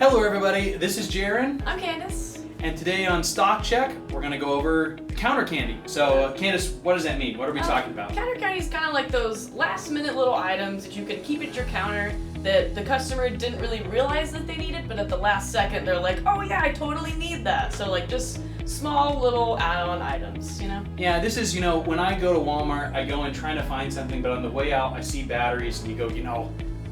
Hello everybody, this is Jaron. I'm Kandace. And today on Stock Check, we're going to go over counter candy. So Kandace, what does that mean? What are we talking about? Counter candy is kind of like those last minute little items that you can keep at your counter that the customer didn't really realize that they needed, but at the last second they're like, oh yeah, I totally need that. So like just small little add-on items, you know? Yeah, this is, when I go to Walmart, I go in trying to find something, but on the way out I see batteries and you go,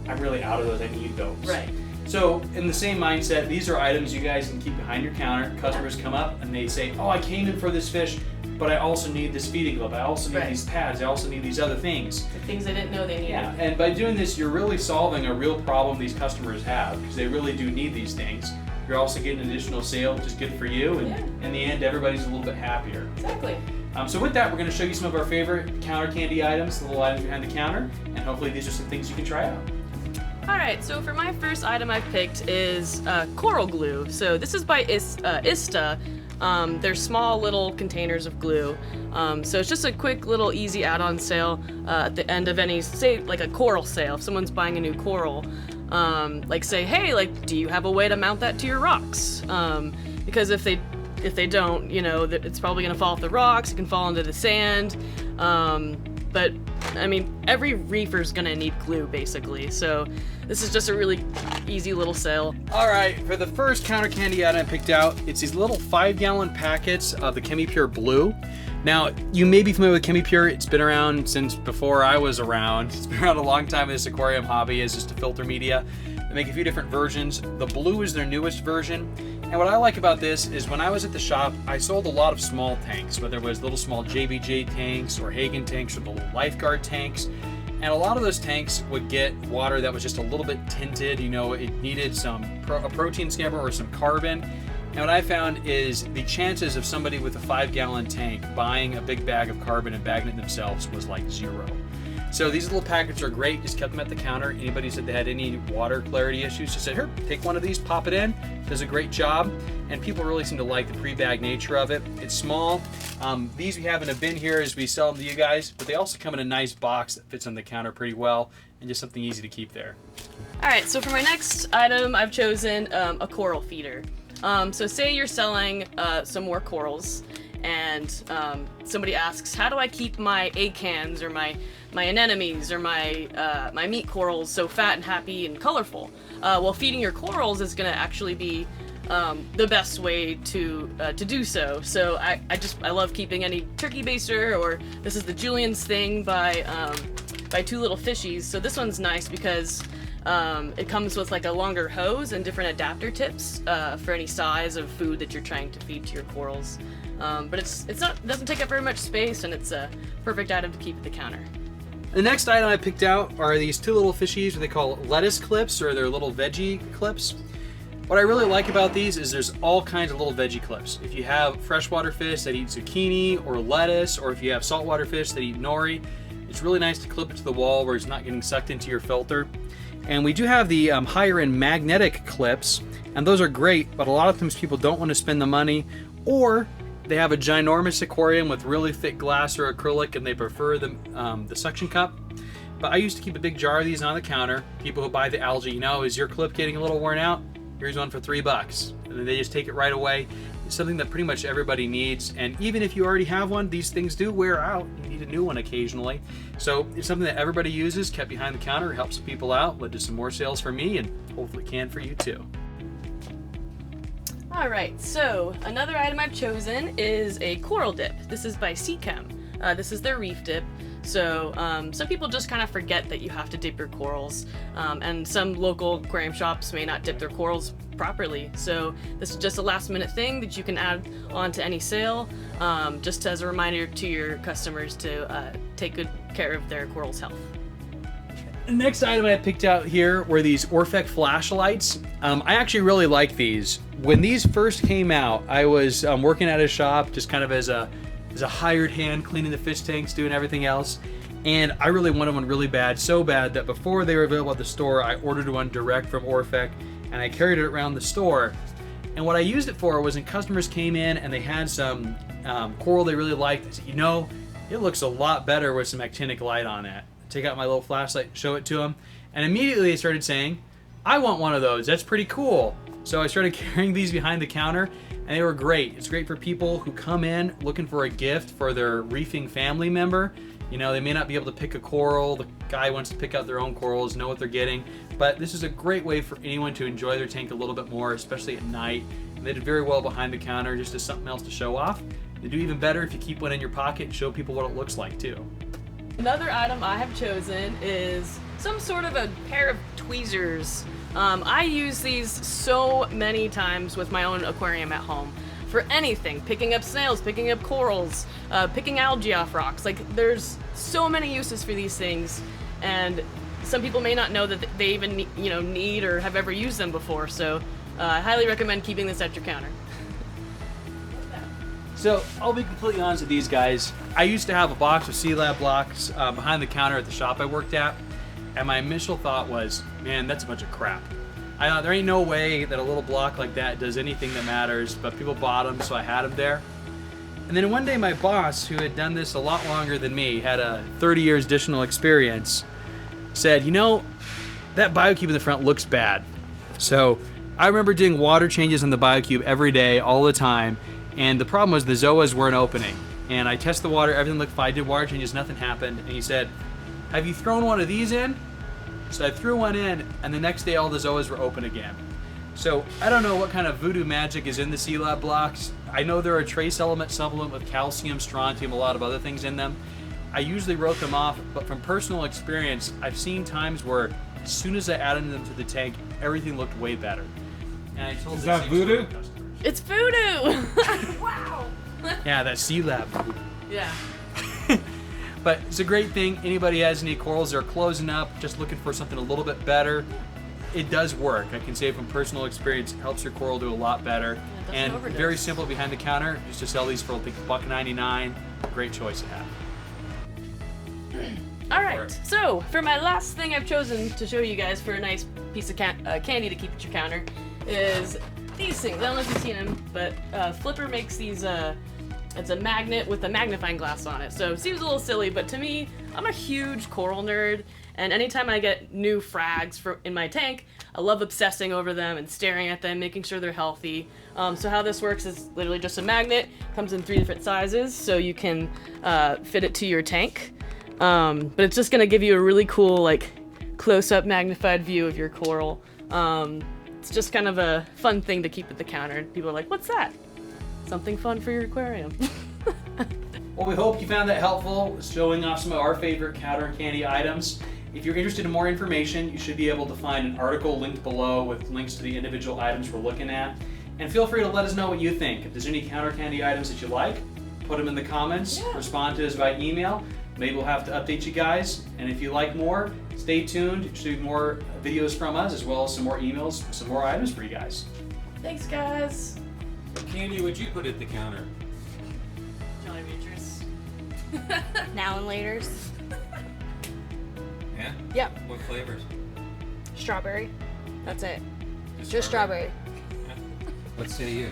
I'm really out of those, I need those. Right. So in the same mindset, these are items you guys can keep behind your counter. Customers come up and they say, oh, I came in for this fish, but I also need this feeding glove. I also need these pads. I also need these other things. The things I didn't know they needed. Yeah, and by doing this, you're really solving a real problem these customers have because they really do need these things. You're also getting an additional sale, which is good for you, and in the end, everybody's a little bit happier. Exactly. So with that, we're going to show you some of our favorite counter candy items, the little items behind the counter, and hopefully these are some things you can try out. Alright, so for my first item I've picked is coral glue. So this is by ISTA. They're small little containers of glue. So it's just a quick little easy add-on sale at the end of any, say like a coral sale. If someone's buying a new coral, like say, hey, do you have a way to mount that to your rocks? Because if they don't, it's probably gonna fall off the rocks, it can fall into the sand. But I mean, every reefer's gonna need glue basically, so this is just a really easy little sale. All right, for the first counter candy item I picked out, it's these little 5-gallon packets of the ChemiPure Blue. Now, you may be familiar with ChemiPure. It's been around since before I was around. It's been around a long time in this aquarium hobby as just a filter media. They make a few different versions. The blue is their newest version. And what I like about this is when I was at the shop, I sold a lot of small tanks, whether it was little small JBJ tanks or Hagen tanks or the little lifeguard tanks. And a lot of those tanks would get water that was just a little bit tinted, it needed a protein scamper or some carbon. And what I found is the chances of somebody with a 5-gallon tank buying a big bag of carbon and bagging it themselves was like 0. So these little packets are great, just kept them at the counter. Anybody said they had any water clarity issues, just said, here, take one of these, pop it in, does a great job. And people really seem to like the pre-bag nature of it. It's small. These we have in a bin here as we sell them to you guys, but they also come in a nice box that fits on the counter pretty well and just something easy to keep there. All right, so for my next item, I've chosen a coral feeder. So say you're selling some more corals and somebody asks, how do I keep my acans or my anemones or my meat corals so fat and happy and colorful? Well, feeding your corals is going to actually be the best way to do so. So I love keeping any turkey baster, or this is the Julian's thing by Two Little Fishies. So this one's nice because it comes with like a longer hose and different adapter tips for any size of food that you're trying to feed to your corals. But it doesn't take up very much space, and it's a perfect item to keep at the counter. The next item I picked out are these Two Little Fishies, what they call lettuce clips, or they're little veggie clips. What I really like about these is there's all kinds of little veggie clips. If you have freshwater fish that eat zucchini or lettuce, or if you have saltwater fish that eat nori, it's really nice to clip it to the wall where it's not getting sucked into your filter. And we do have the higher end magnetic clips, and those are great, but a lot of times people don't want to spend the money, or they have a ginormous aquarium with really thick glass or acrylic and they prefer the suction cup. But I used to keep a big jar of these on the counter. People who buy the algae, is your clip getting a little worn out? Here's one for $3. And then they just take it right away. It's something that pretty much everybody needs. And even if you already have one, these things do wear out. You need a new one occasionally. So it's something that everybody uses, kept behind the counter, helps people out, led to some more sales for me, and hopefully can for you too. Alright, so another item I've chosen is a coral dip. This is by Seachem. This is their reef dip. So some people just kind of forget that you have to dip your corals, and some local aquarium shops may not dip their corals properly. So this is just a last minute thing that you can add on to any sale, just as a reminder to your customers to take good care of their corals' health. The next item I picked out here were these Orphec flashlights. I actually really like these. When these first came out, I was working at a shop just kind of as a hired hand, cleaning the fish tanks, doing everything else. And I really wanted one really bad, so bad that before they were available at the store, I ordered one direct from Orphec and I carried it around the store. And what I used it for was when customers came in and they had some coral they really liked, I said, it looks a lot better with some actinic light on it. Take out my little flashlight, show it to them, and immediately they started saying, I want one of those. That's pretty cool. So I started carrying these behind the counter, and they were great. It's great for people who come in looking for a gift for their reefing family member. You know, they may not be able to pick a coral. The guy wants to pick out their own corals, know what they're getting. But this is a great way for anyone to enjoy their tank a little bit more, especially at night. And they did very well behind the counter, just as something else to show off. They do even better if you keep one in your pocket and show people what it looks like too. Another item I have chosen is some sort of a pair of tweezers. I use these so many times with my own aquarium at home. For anything, picking up snails, picking up corals, picking algae off rocks. Like, there's so many uses for these things, and some people may not know that they even need or have ever used them before, so I highly recommend keeping this at your counter. So I'll be completely honest with these guys. I used to have a box of C-Lab blocks behind the counter at the shop I worked at, and my initial thought was, man, that's a bunch of crap. I thought there ain't no way that a little block like that does anything that matters, but people bought them, so I had them there. And then one day my boss, who had done this a lot longer than me, had a 30 years additional experience, said, you know, that BioCube in the front looks bad. So I remember doing water changes on the BioCube every day, all the time, and the problem was the zoas weren't opening. And I tested the water, everything looked fine, I did water changes, nothing happened, and he said, have you thrown one of these in? So I threw one in, and the next day all the zoas were open again. So I don't know what kind of voodoo magic is in the C-Lab blocks. I know they're a trace element supplement with calcium, strontium, a lot of other things in them. I usually wrote them off, but from personal experience, I've seen times where as soon as I added them to the tank, everything looked way better. And I told Is that voodoo? It's voodoo! Wow! Yeah, that C-Lab voodoo. Yeah. But it's a great thing. Anybody has any corals that are closing up, just looking for something a little bit better, it does work. I can say from personal experience, it helps your coral do a lot better. Yeah, and overdose. very simple behind the counter. Used to sell these for I think $1.99. Great choice to have. All right, so for my last thing I've chosen to show you guys for a nice piece of candy to keep at your counter is these things. I don't know if you've seen them, but Flipper makes these, it's a magnet with a magnifying glass on it. So it seems a little silly, but to me, I'm a huge coral nerd, and anytime I get new frags in my tank, I love obsessing over them and staring at them, making sure they're healthy. So how this works is literally just a magnet, comes in 3 different sizes, so you can fit it to your tank. But it's just gonna give you a really cool, like, close-up magnified view of your coral. It's just kind of a fun thing to keep at the counter. People are like, what's that? Something fun for your aquarium. Well, we hope you found that helpful, showing off some of our favorite counter and candy items. If you're interested in more information, you should be able to find an article linked below with links to the individual items we're looking at. And feel free to let us know what you think. If there's any counter candy items that you like, put them in the comments, respond to us by email. Maybe we'll have to update you guys. And if you like more, stay tuned. There should be more videos from us, as well as some more emails, some more items for you guys. Thanks, guys. What candy would you put at the counter? Jolly Ranchers. Now and laters. Yeah? Yep. What flavors? Strawberry. That's it. Just strawberry. What say you?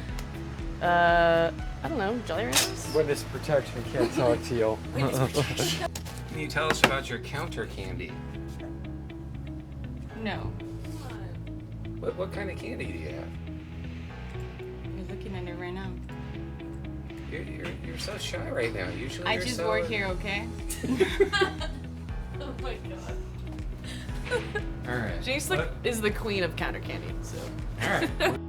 I don't know, Jolly Ranchers? Witness protection, can't talk to you. Can you tell us about your counter candy? No. What kind of candy do you have? You're looking at it right now. You're so shy right now. Usually I you're just so... work here, okay? Oh my god. All right. Jace is the queen of counter candy, so. All right.